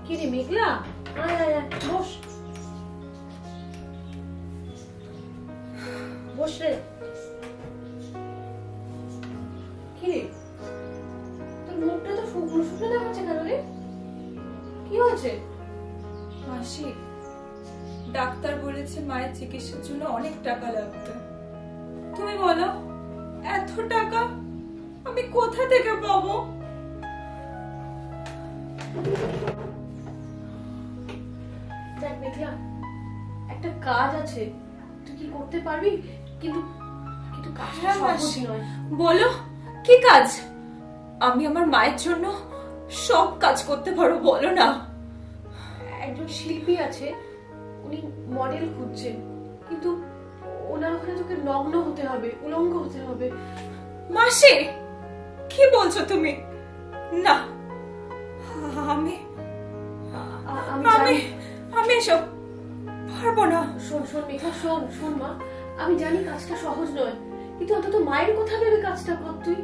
কি রে মেঘলা, আয় আয় আয়, বস বস রে। কি রে তোর মুখটা তো শুকনো শুকনো দেখাচ্ছে কেন রে? কি হয়েছে? মাসি, ডাক্তার বলেছে মায়ের চিকিৎসার জন্য অনেক টাকা লাগবে। তুমি বলো এত টাকা আমি কোথা থেকে পাবো? দেখ মেঘলা, একটা কাজ আছে, তুই কি করতে পারবি? কিন্তু কিন্তু কাজটা সহজ নয়। বলো কি কাজ? আমি আমার মায়ের জন্য সব কাজ করতে পারো, বলো না। একজন শিল্পী আছে, উনি মডেল খুঁজছেন, কিন্তু ওনার ওখানে তোকে নগ্ন হতে হবে, উলঙ্গ হতে হবে। মাসি কি বলছো তুমি? না, আমি আমি আমি এসব পারবো না। শোন শোন মেঘা, শোন শোন মা, আমি জানি কাজটা সহজ নয়, কিন্তু অন্তত মায়ের কথা ভেবে কাজটা কর। তুই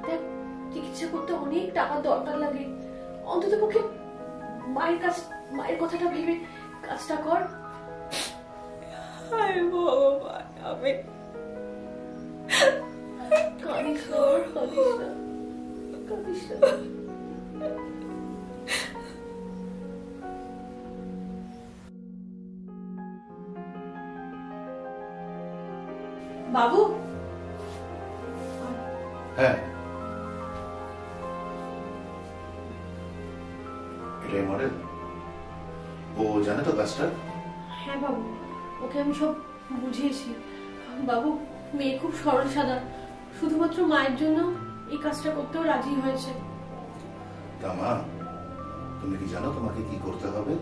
দেখ, চিকিৎসা করতে অনেক টাকার দরকার লাগে, অন্তত পক্ষে মায়ের কথাটা ভেবে কাজটা কর। হায় ভগবান, আমি কাঁদিস না, কাঁদিস না, কাঁদিস না। বাবু, হ্যাঁ, এটাই মডেল। ও জানে তো কাজটা? হ্যাঁ বাবু, ওকে আমি সব বুঝিয়েছি। বাবু, মেয়ে খুব সরল সাদা, শুধুমাত্র মায়ের জন্য এই কাজটা করতেও রাজি হয়েছে। তা মা, তুমি কি জানো তোমাকে কি করতে হবে?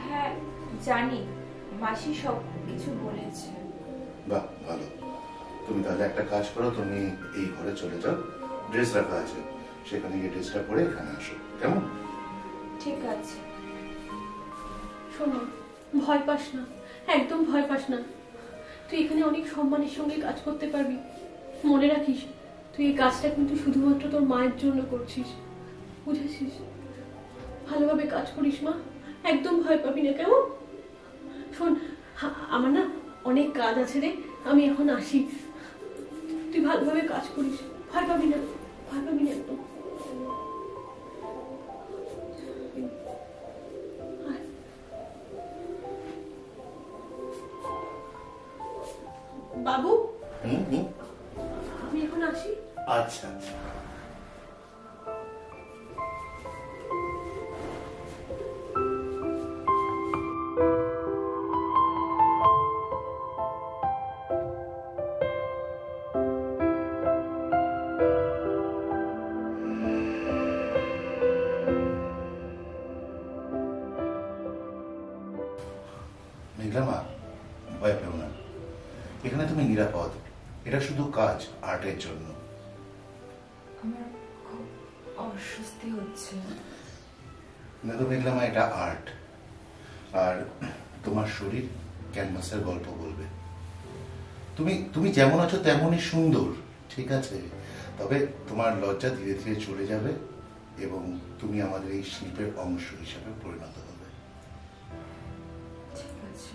হ্যাঁ জানি, মাসি সব কিছু বলেছে। বাহ, ভালো। তুমি তাহলে একটা কাজ করো, তুমি এই ঘরে চলে যাও, ড্রেস রাখা আছে, সেখানে গিয়ে ড্রেসটা পরে এখানে আসো, কেমন? ঠিক আছে। শোনো, ভয় পাস না, একদম ভয় পাস না। তুই এখানে অনেক সম্মানের সঙ্গে কাজ করতে পারবি। মনে রাখিস, তুই এই কাজটা কিন্তু শুধুমাত্র তোর মায়ের জন্য করছিস, বুঝেছিস? ভালোভাবে কাজ করিস মা, একদম ভয় পাবি না, কেমন? শোন, আমার না অনেক কাজ আছে রে, আমি এখন আসি। তুই ভালোভাবে কাজ করিস, ভয় পাবি না, ভয় পাবি না একদম। বাবু, আমি এখন আসি। আচ্ছা আচ্ছা। মেঘলা মা, ভয় পেও না, এখানে তুমি নিরাপদ। এটা শুধু কাজ, আর্টের জন্য। আমার খুব অস্বস্তি হচ্ছে। দেখো মেঘলা মা, এটা আর্ট, আর তোমার শরীর ক্যানভাসের গল্প বলবে। তুমি তুমি যেমন আছো তেমনই সুন্দর, ঠিক আছে? তবে তোমার লজ্জা ধীরে ধীরে চলে যাবে এবং তুমি আমাদের এই শিল্পের অংশ হিসাবে পরিণত হবে। ঠিক আছে।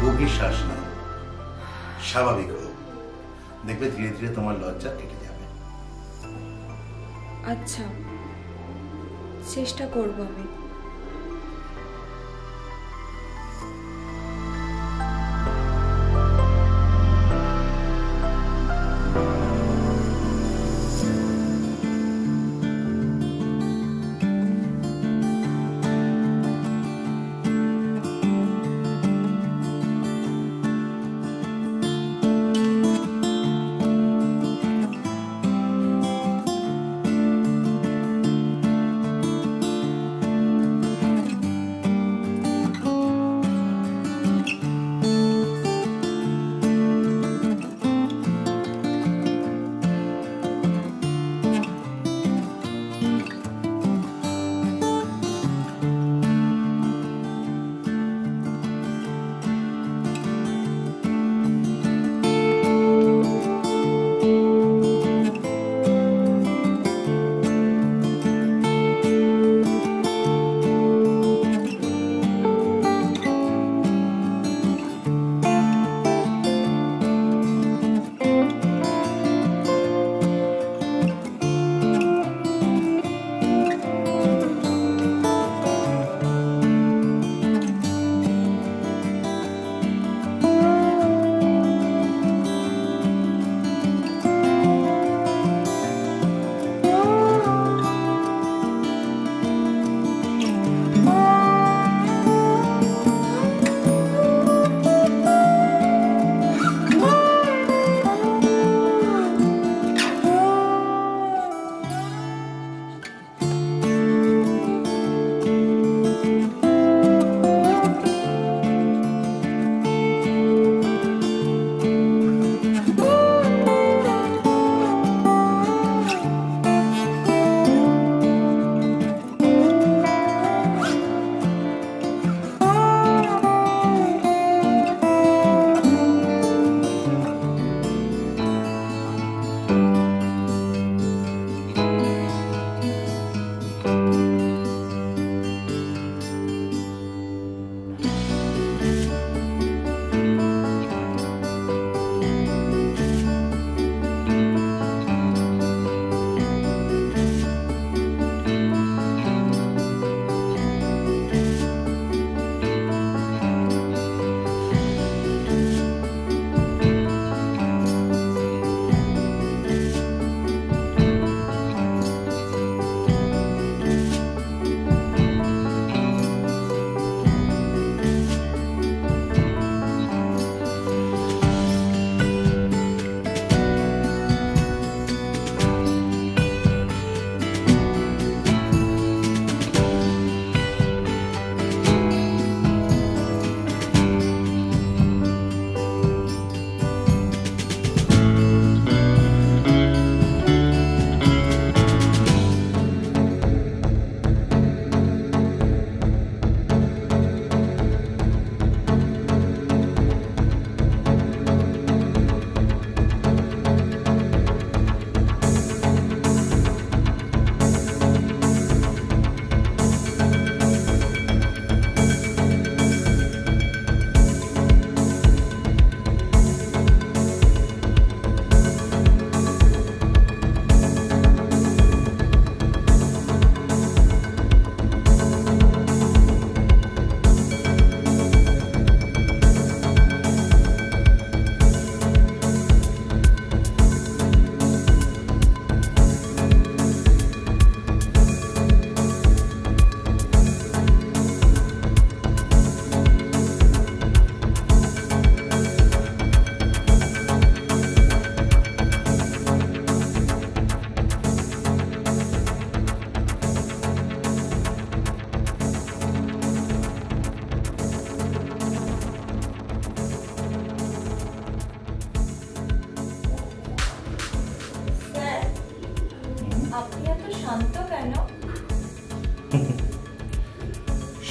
গভীর শ্বাস নাও, স্বাভাবিক হও, দেখবে ধীরে ধীরে তোমার লজ্জা কেটে যাবে। আচ্ছা, চেষ্টা করব আমি।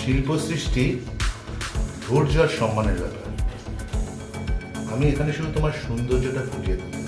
শিল্প সৃষ্টি ধৈর্য আর সম্মানের ব্যাপার। আমি এখানে শুধু তোমার সৌন্দর্যটা ফুটিয়ে তুলেছি।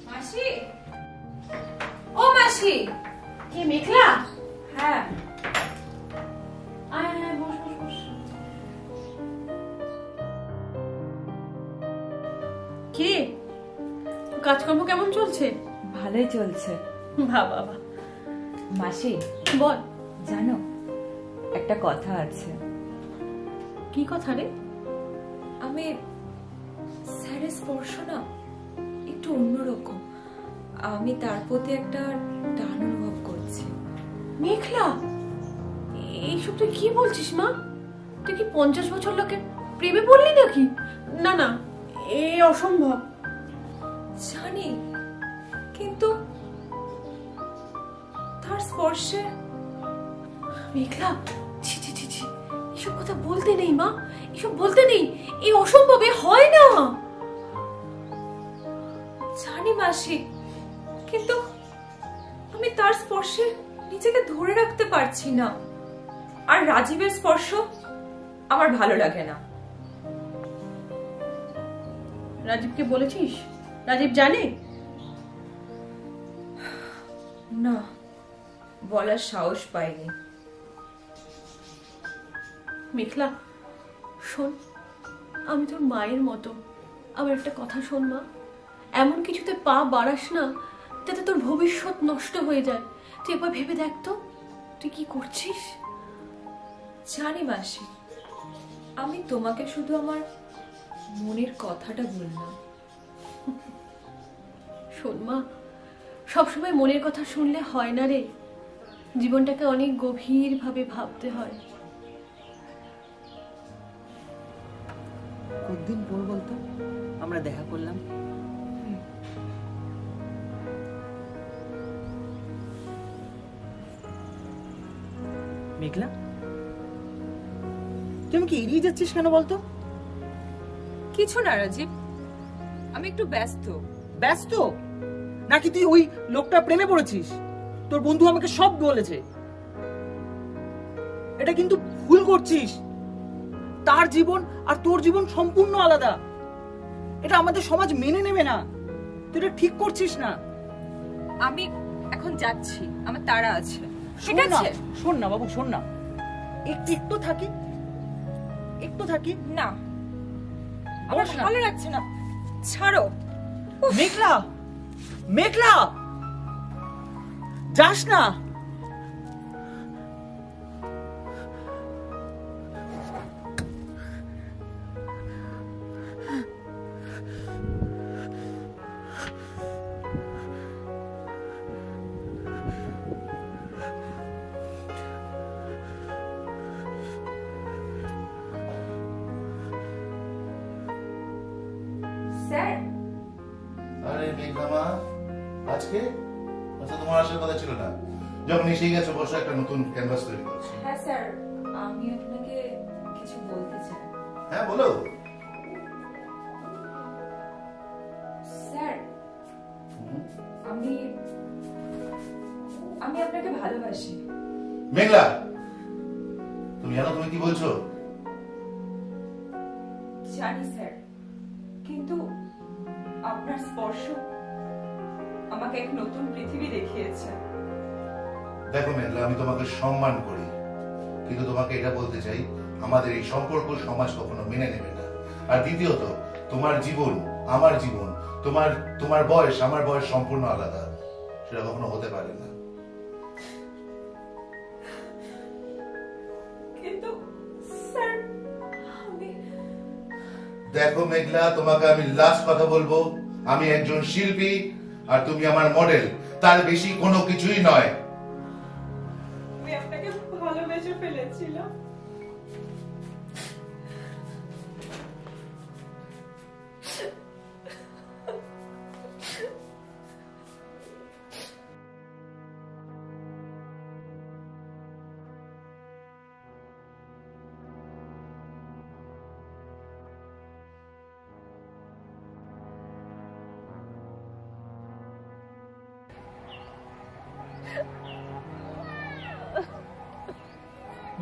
মাসি, ও মাসি। কে মেঘলা? হ্যাঁ, আয় আয়, বস বস বস। কে? কাজকর্ম কেমন চলছে? ভালোই চলছে। বাবা, মাসি বল। জানো, একটা কথা আছে। কি কথা রে? আমি স্যারের স্পর্শ না একটু অন্যরকম। আমি তার প্রতি একটা টান অনুভব করছি। মেঘলা, এইসব তুই কি বলছিস মা? তুই কি 50 বছর লোকের প্রেমে পড়লি নাকি? না না, এ অসম্ভব। জানি, কিন্তু তার স্পর্শে। মেঘলা, ছি ছি ছি ছি, এসব কথা বলতে নেই মা, এসব বলতে নেই। এই অসম্ভব, এ হয় না। জানি মাসি, কিন্তু আমি তার স্পর্শে নিজেকে ধরে রাখতে পারছি না। আর রাজীবের স্পর্শ আমার ভালো লাগে না। রাজীবকে বলেছিস? রাজীব জানে? না, বলার সাহস পাইনি। মেঘলা শোন, আমি তোর মায়ের মতো। আমার একটা কথা শোন মা, এমন কিছুতে পা বাড়াস না যাতে তোর ভবিষ্যৎ নষ্ট হয়ে যায়। তুই একবার ভেবে দেখ তো, তুই কি করছিস। জানি মাসি, আমি তোমাকে শুধু আমার মনের কথাটা বললাম। শোন মা, সবসময় মনের কথা শুনলে হয় না রে, জীবনটাকে অনেক গভীর ভাবে ভাবতে হয়। কতদিন পর বলতো আমরা দেখা করলাম। মেঘলা, তুই আমাকে এড়িয়ে যাচ্ছিস কেন বলতো? কিছু না রাজীব, আমি একটু ব্যস্ত। ব্যস্ত নাকি তুই ওই লোকটা প্রেমে পড়েছিস? তোর বন্ধু আমাকে সব বলেছে। এটা কিন্তু ভুল করছিস। তার জীবন আর তোর জীবন সম্পূর্ণ আলাদা। এটা আমাদের সমাজ মেনে নেবে না। তুই এটা ঠিক করছিস না। আমি এখন যাচ্ছি, আমার তাড়া আছে। ঠিক শোন না, আছে? শোন না বাবু, শোন না, একটু থাকি, একটু থাকি না, আমার বস না। ভালো লাগছে না, ছাড়ো। মেঘলা, মেঘলা, যাস না। স্যার, আরে মেঘলা মা, আজকে আচ্ছা, তোমার আসার কথা ছিল না। যখন এসে গেছো, বসো, একটা নতুন ক্যানভাস তৈরি করছি। হ্যাঁ স্যার, আমি আপনাকে কিছু বলতে চাই। হ্যাঁ বলো। স্যার, আমি আপনাকে ভালোবাসি। মেঘলা, তুমি জানো তুমি কি বলছো? জানি স্যার, কিন্তু আপনার স্পর্শ আমাকে এক নতুন পৃথিবী দেখিয়েছে। দেখো মেঘলা, আমি তোমাকে সম্মান করি, কিন্তু তোমাকে এটা বলতে চাই, আমাদের এই সম্পর্ক সমাজ কখনো মেনে নেবে না। আর দ্বিতীয়ত, তোমার জীবন আমার জীবন, তোমার বয়স আমার বয়স সম্পূর্ণ আলাদা, সেটা কখনো হতে পারে না। কিন্তু স্যার, দেখো মেঘলা, তোমাকে আমি লাস্ট কথা বলবো, আমি একজন শিল্পী আর তুমি আমার মডেল। তার বেশি কোনো কিছুই নয়। আমি আপনাকে ভালোবেসে ফেলেছিলাম।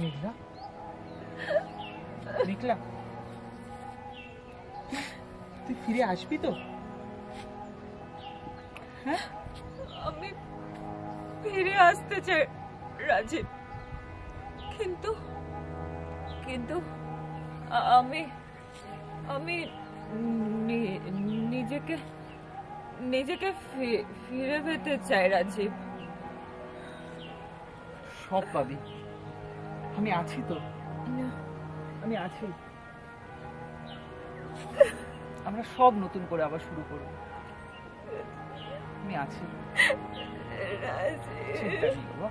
মেঘলা, মেঘলা, তুই ফিরে আসবি তো? হ্যাঁ, আমি ফিরে আসতে চাই রাজীব, কিন্তু কিন্তু আমি আমি নিজেকে নিজেকে ফিরে পেতে চাই রাজীব। সব পাবি, আমি আছি তো, আমি আছি। আমরা সব নতুন করে আবার শুরু করব, আমি আছি। চিন্তা নেই বাবা।